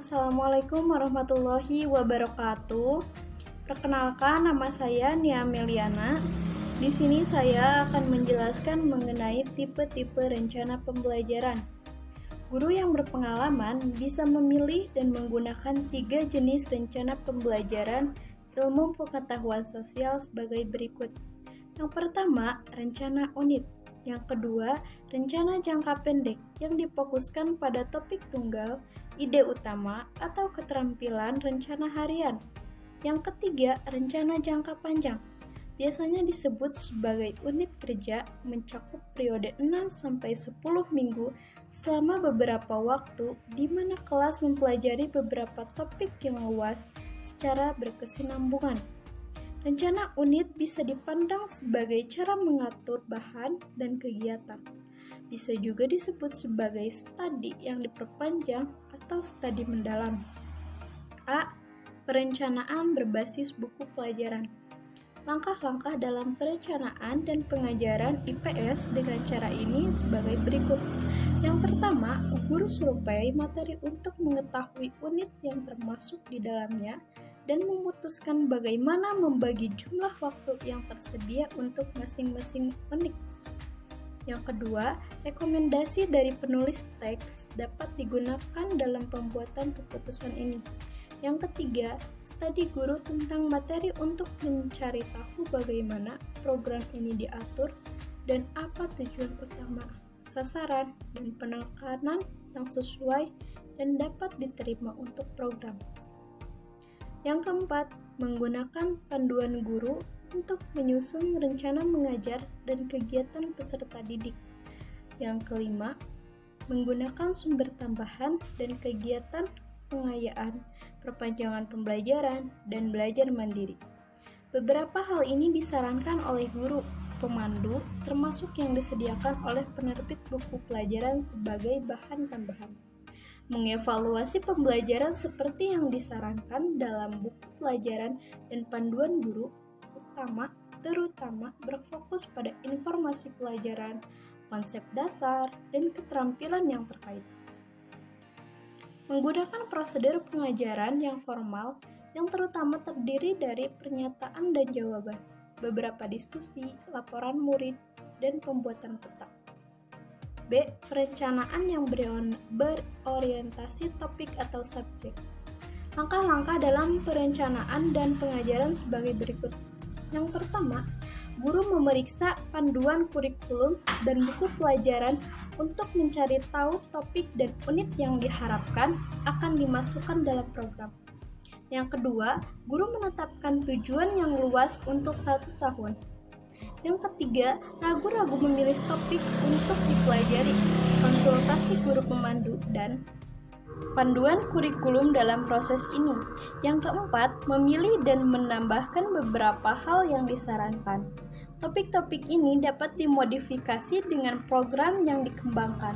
Assalamualaikum warahmatullahi wabarakatuh. Perkenalkan, nama saya Nia Meliana. Di sini saya akan menjelaskan mengenai tipe-tipe rencana pembelajaran. Guru yang berpengalaman bisa memilih dan menggunakan 3 jenis rencana pembelajaran ilmu pengetahuan sosial sebagai berikut. Yang pertama, rencana unit. Yang kedua, rencana jangka pendek yang difokuskan pada topik tunggal, ide utama, atau keterampilan rencana harian. Yang ketiga, rencana jangka panjang. Biasanya disebut sebagai unit kerja, mencakup periode 6-10 minggu selama beberapa waktu, di mana kelas mempelajari beberapa topik yang luas secara berkesinambungan. Rencana unit bisa dipandang sebagai cara mengatur bahan dan kegiatan. Bisa juga disebut sebagai studi yang diperpanjang atau studi mendalam. A. Perencanaan berbasis buku pelajaran. Langkah-langkah dalam perencanaan dan pengajaran IPS dengan cara ini sebagai berikut. Yang pertama, guru survei materi untuk mengetahui unit yang termasuk di dalamnya dan memutuskan bagaimana membagi jumlah waktu yang tersedia untuk masing-masing unit. Yang kedua, rekomendasi dari penulis teks dapat digunakan dalam pembuatan keputusan ini. Yang ketiga, studi guru tentang materi untuk mencari tahu bagaimana program ini diatur dan apa tujuan utama, sasaran, dan penekanan yang sesuai dan dapat diterima untuk program. Yang keempat, menggunakan panduan guru untuk menyusun rencana mengajar dan kegiatan peserta didik. Yang kelima, menggunakan sumber tambahan dan kegiatan pengayaan, perpanjangan pembelajaran, dan belajar mandiri. Beberapa hal ini disarankan oleh guru pemandu, termasuk yang disediakan oleh penerbit buku pelajaran sebagai bahan tambahan. Mengevaluasi pembelajaran seperti yang disarankan dalam buku pelajaran dan panduan guru utama terutama berfokus pada informasi pelajaran, konsep dasar, dan keterampilan yang terkait. Menggunakan prosedur pengajaran yang formal yang terutama terdiri dari pernyataan dan jawaban, beberapa diskusi, laporan murid, dan pembuatan peta. B. Perencanaan yang berorientasi topik atau subjek. Langkah-langkah dalam perencanaan dan pengajaran sebagai berikut. Yang pertama, guru memeriksa panduan kurikulum dan buku pelajaran untuk mencari tahu topik dan unit yang diharapkan akan dimasukkan dalam program. Yang kedua, guru menetapkan tujuan yang luas untuk 1 tahun. Yang ketiga, ragu-ragu memilih topik untuk dipelajari, konsultasi guru pemandu, dan panduan kurikulum dalam proses ini. Yang keempat, memilih dan menambahkan beberapa hal yang disarankan. Topik-topik ini dapat dimodifikasi dengan program yang dikembangkan,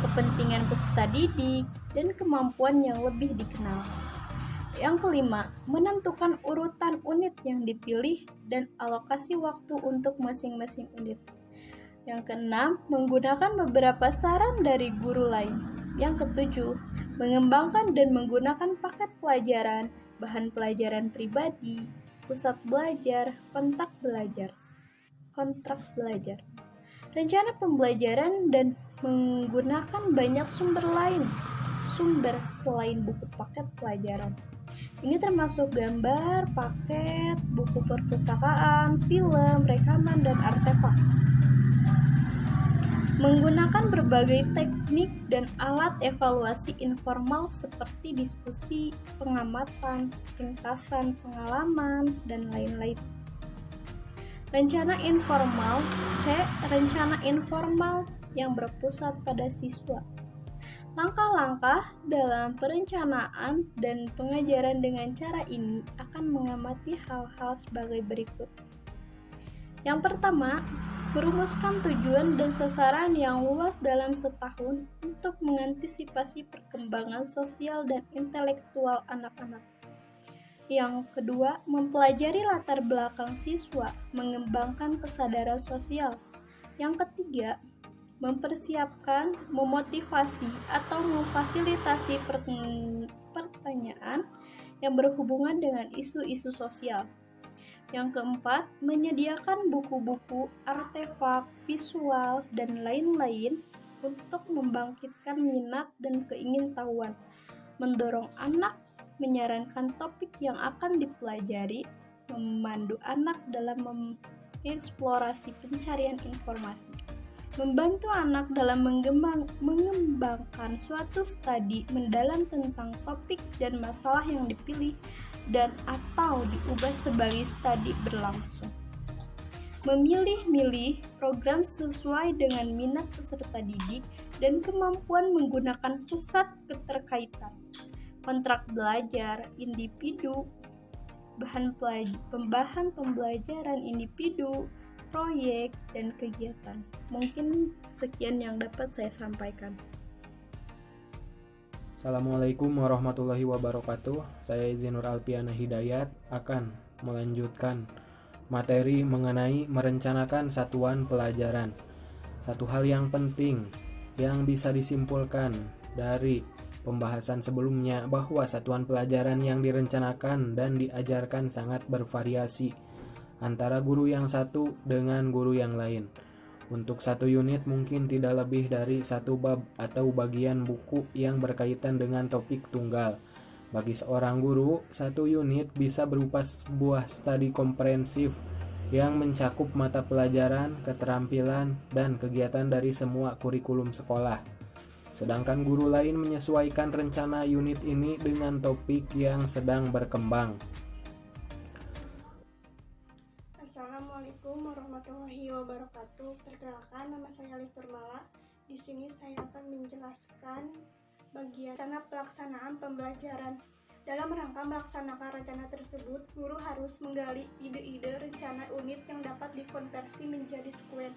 kepentingan peserta didik, dan kemampuan yang lebih dikenal. Yang kelima, menentukan urutan unit yang dipilih dan alokasi waktu untuk masing-masing unit. Yang keenam, menggunakan beberapa saran dari guru lain. Yang ketujuh, mengembangkan dan menggunakan paket pelajaran, bahan pelajaran pribadi, pusat belajar, kontrak belajar. Rencana pembelajaran dan menggunakan banyak sumber selain buku paket pelajaran. Ini termasuk gambar, paket, buku perpustakaan, film, rekaman, dan artefak. menggunakan berbagai teknik dan alat evaluasi informal seperti diskusi, pengamatan, ringkasan pengalaman, dan lain-lain. Rencana informal C. Rencana informal yang berpusat pada siswa. Langkah-langkah dalam perencanaan dan pengajaran dengan cara ini akan mengamati hal-hal sebagai berikut. Yang pertama, merumuskan tujuan dan sasaran yang luas dalam setahun untuk mengantisipasi perkembangan sosial dan intelektual anak-anak. Yang kedua, mempelajari latar belakang siswa, mengembangkan kesadaran sosial. Yang ketiga, mempersiapkan, memotivasi, atau memfasilitasi pertanyaan yang berhubungan dengan isu-isu sosial. Yang keempat, menyediakan buku-buku, artefak, visual, dan lain-lain untuk membangkitkan minat dan keingintahuan, mendorong anak, menyarankan topik yang akan dipelajari, memandu anak dalam mengeksplorasi pencarian informasi, membantu anak dalam mengembangkan suatu studi mendalam tentang topik dan masalah yang dipilih dan atau diubah sebagai studi berlangsung. Memilih-milih program sesuai dengan minat peserta didik dan kemampuan menggunakan pusat keterkaitan, kontrak belajar individu, bahan pembelajaran individu, proyek, dan kegiatan. Mungkin sekian yang dapat saya sampaikan. Assalamualaikum warahmatullahi wabarakatuh. Saya Zainur Alpiana Hidayat akan melanjutkan materi mengenai merencanakan satuan pelajaran. Satu hal yang penting yang bisa disimpulkan dari pembahasan sebelumnya bahwa satuan pelajaran yang direncanakan dan diajarkan sangat bervariasi antara guru yang satu dengan guru yang lain. Untuk satu unit mungkin tidak lebih dari satu bab atau bagian buku yang berkaitan dengan topik tunggal. Bagi seorang guru, satu unit bisa berupa sebuah studi komprehensif yang mencakup mata pelajaran, keterampilan, dan kegiatan dari semua kurikulum sekolah. Sedangkan guru lain menyesuaikan rencana unit ini dengan topik yang sedang berkembang. Assalamualaikum warahmatullahi wabarakatuh. Perkenalkan, nama saya Listur Mala. Di sini saya akan menjelaskan bagian rencana pelaksanaan pembelajaran. Dalam rangka melaksanakan rencana tersebut, guru harus menggali ide-ide rencana unit yang dapat dikonversi menjadi sekuen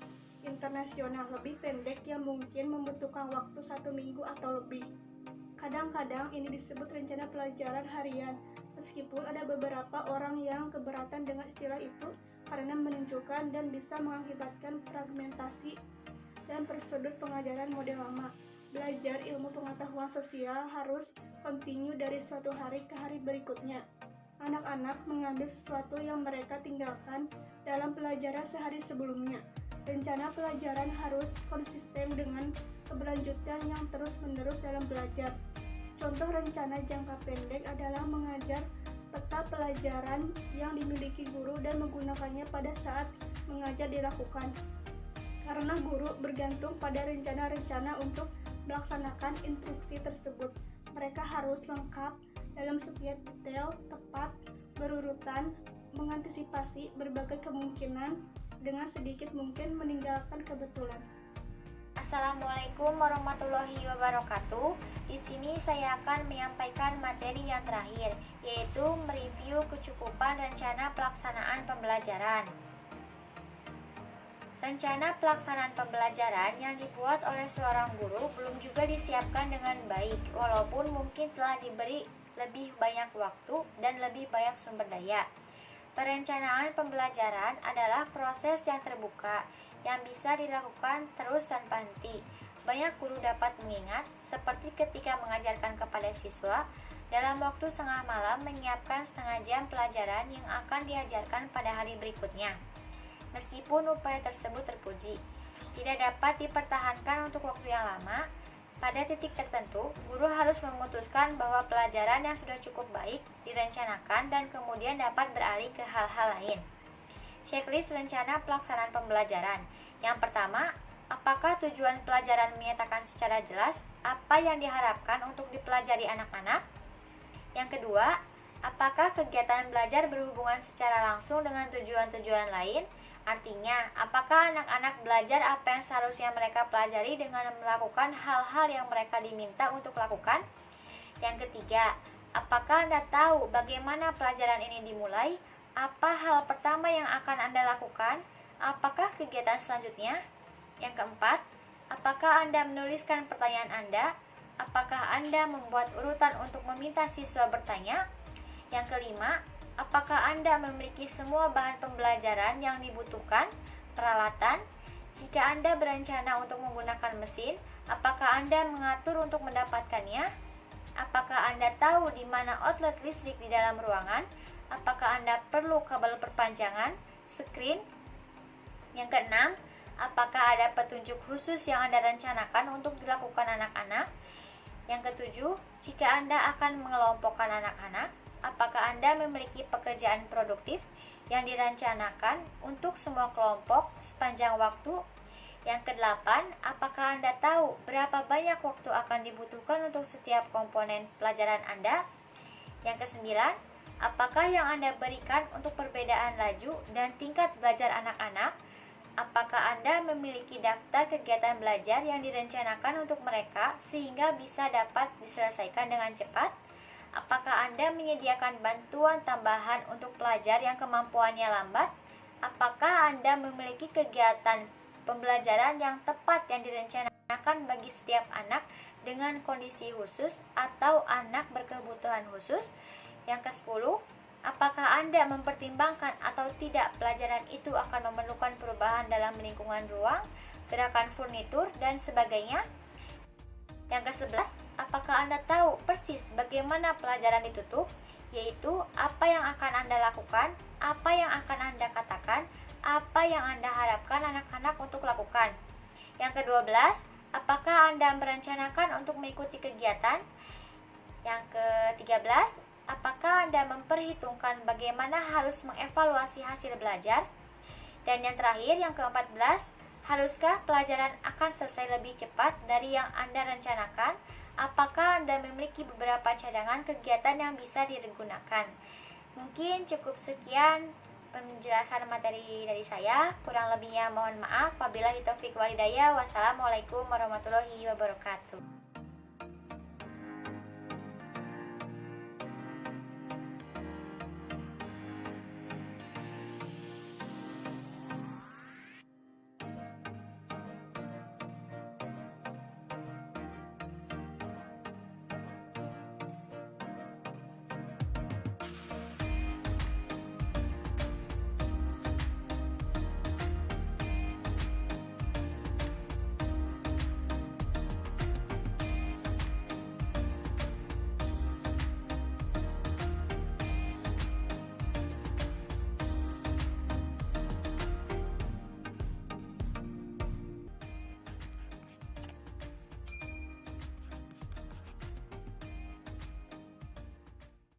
internasional lebih pendek yang mungkin membutuhkan waktu 1 minggu atau lebih. Kadang-kadang ini disebut rencana pelajaran harian, meskipun ada beberapa orang yang keberatan dengan istilah itu karena menunjukkan dan bisa mengakibatkan fragmentasi dan prosedur pengajaran model lama. Belajar ilmu pengetahuan sosial harus kontinu dari suatu hari ke hari berikutnya. Anak-anak mengambil sesuatu yang mereka tinggalkan dalam pelajaran sehari sebelumnya. Rencana pelajaran harus konsisten dengan keberlanjutan yang terus-menerus dalam belajar. Contoh rencana jangka pendek adalah mengajar peta pelajaran yang dimiliki guru dan menggunakannya pada saat mengajar dilakukan. Karena guru bergantung pada rencana-rencana untuk melaksanakan instruksi tersebut, mereka harus lengkap dalam setiap detail, tepat, berurutan, mengantisipasi berbagai kemungkinan dengan sedikit mungkin meninggalkan kebetulan. Assalamualaikum warahmatullahi wabarakatuh. Di sini saya akan menyampaikan materi yang terakhir, yaitu mereview kecukupan rencana pelaksanaan pembelajaran. Rencana pelaksanaan pembelajaran yang dibuat oleh seorang guru belum juga disiapkan dengan baik, walaupun mungkin telah diberi lebih banyak waktu dan lebih banyak sumber daya. Perencanaan pembelajaran adalah proses yang terbuka, yang bisa dilakukan terus tanpa henti. Banyak guru dapat mengingat, seperti ketika mengajarkan kepada siswa, dalam waktu setengah malam menyiapkan setengah jam pelajaran yang akan diajarkan pada hari berikutnya. Meskipun upaya tersebut terpuji, tidak dapat dipertahankan untuk waktu yang lama. Pada titik tertentu, guru harus memutuskan bahwa pelajaran yang sudah cukup baik direncanakan dan kemudian dapat beralih ke hal-hal lain. Checklist rencana pelaksanaan pembelajaran. Yang pertama, apakah tujuan pelajaran menyatakan secara jelas apa yang diharapkan untuk dipelajari anak-anak? Yang kedua, apakah kegiatan belajar berhubungan secara langsung dengan tujuan-tujuan lain? Artinya, apakah anak-anak belajar apa yang seharusnya mereka pelajari dengan melakukan hal-hal yang mereka diminta untuk lakukan? Yang ketiga, apakah Anda tahu bagaimana pelajaran ini dimulai? Apa hal pertama yang akan Anda lakukan? Apakah kegiatan selanjutnya? Yang keempat, apakah Anda menuliskan pertanyaan Anda? Apakah Anda membuat urutan untuk meminta siswa bertanya? Yang kelima, apakah Anda memiliki semua bahan pembelajaran yang dibutuhkan, peralatan? Jika Anda berencana untuk menggunakan mesin, apakah Anda mengatur untuk mendapatkannya? Apakah Anda tahu di mana outlet listrik di dalam ruangan? Apakah Anda perlu kabel perpanjangan, screen? Yang keenam, apakah ada petunjuk khusus yang Anda rencanakan untuk dilakukan anak-anak? Yang ketujuh, jika Anda akan mengelompokkan anak-anak, apakah Anda memiliki pekerjaan produktif yang direncanakan untuk semua kelompok sepanjang waktu? Yang kedelapan, apakah Anda tahu berapa banyak waktu akan dibutuhkan untuk setiap komponen pelajaran Anda? Yang kesembilan, apakah yang Anda berikan untuk perbedaan laju dan tingkat belajar anak-anak? Apakah Anda memiliki daftar kegiatan belajar yang direncanakan untuk mereka sehingga bisa dapat diselesaikan dengan cepat? Apakah Anda menyediakan bantuan tambahan untuk pelajar yang kemampuannya lambat? Apakah Anda memiliki kegiatan pembelajaran yang tepat yang direncanakan bagi setiap anak dengan kondisi khusus atau anak berkebutuhan khusus? Yang ke-10, apakah Anda mempertimbangkan atau tidak pelajaran itu akan memerlukan perubahan dalam lingkungan ruang, gerakan furnitur, dan sebagainya? Yang ke-11, apakah Anda tahu persis bagaimana pelajaran ditutup? Yaitu apa yang akan Anda lakukan, apa yang akan Anda katakan, apa yang Anda harapkan anak-anak untuk lakukan. Yang ke-12, apakah Anda merencanakan untuk mengikuti kegiatan? Yang ke-13, apakah Anda memperhitungkan bagaimana harus mengevaluasi hasil belajar? Dan yang terakhir, yang ke-14, haruskah pelajaran akan selesai lebih cepat dari yang Anda rencanakan? Apakah Anda memiliki beberapa cadangan kegiatan yang bisa digunakan? Mungkin cukup sekian penjelasan materi dari saya. Kurang lebihnya mohon maaf. Wabillahi taufiq wal hidayah. Wassalamualaikum warahmatullahi wabarakatuh.